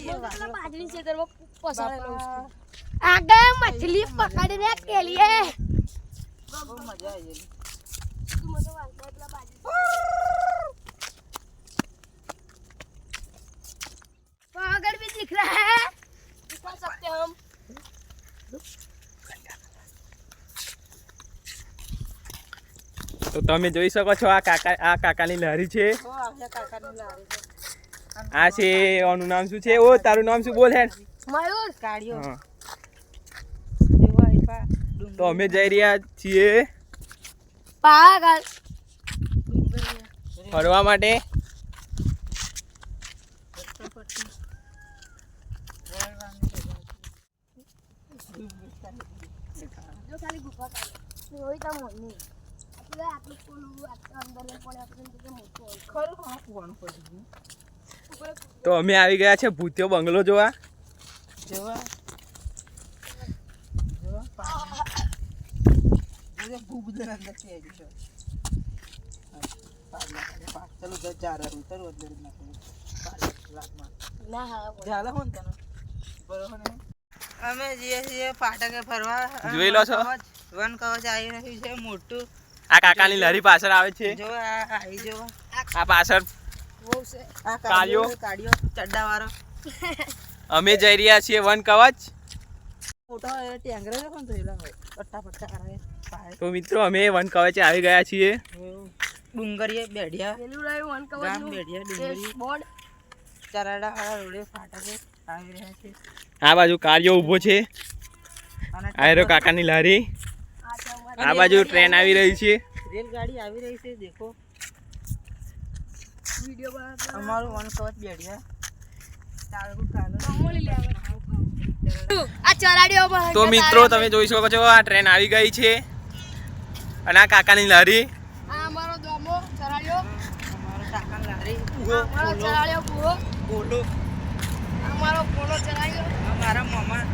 बाजरी से करवा पसाड़े आगे मछली पकड़ने के लिए बहुत मजा आई तू मत वांगता है बाजरी पागल भी दिख रहा है दिखा सकते हैं हम તો તમે જોઈ શકો છો આ કાકાની લારી છે તો આપણે કાકાની લારી છે આ છે ઓનું નામ શું છે ઓ તારું નામ શું બોલ હે मयूर કાઢ્યો હા જેવા આપ્યા તો અમે જઈ રહ્યા છીએ पागल ફરવા માટે जो खाली गुफा का वही तो मोनी એટલે આટલું કોલું અંદર ને પડે આપણે કે મોટો ખરું હા કુવાનું પડી તો અમે આવી ગયા છે ભૂતિયો બંગલો જોવા જેવા જેવા ભૂ બધું અંદર છે જો ચલો જા રહા ઉતર અંદર ના ના હા ઝાલા હોન તને બરોબર ને અમે જે પાટકે ફરવા જોઈ લો છો વન કવચ આવી રહ્યું છે મોટું આ કાકાની લારી પાછળ આવે છે જો આ આવી જો આ પાછળ બહુ છે આ કાળિયો. કાઢ્યો ચડ્ડા વાળો અમે જઈ રહ્યા છીએ વન કવચ મોટો ટેંગરે છે પણ થયેલા હોય પટ્ટા પટ્ટા કરાવે પાય તો મિત્રો અમે વન કવચે આવી ગયા છીએ ડુંગરીએ બેઢિયા પેલું રહ્યું વન કવર ગામ બેઢિયા ડુંગરી બોર્ડ ચરાડા વાળા રોડે ફાટકે આવી રહ્યા છે આ બાજુ કાર્યો ઊભો છે અને આ રહ્યો કાકાની લારી આ છે આ બાજુ ટ્રેન આવી રહી છે રેલગાડી આવી રહી છે દેખો વિડિયો બનાવતો અમારું વન કવચ બેઢિયા તાળું કાલો મળી લેવા आ चराड़ियों पर તો મિત્રો તમે જોઈ શકો છો આ ટ્રેન આવી ગઈ છે અને આ કાકાની લારી આ અમારો દોમો ચરાડ્યો અમારો કાકા લારી અમારો ચરાડ્યો પૂરો બોલો અમારો પોલો ચરાડ્યો અમારા મામા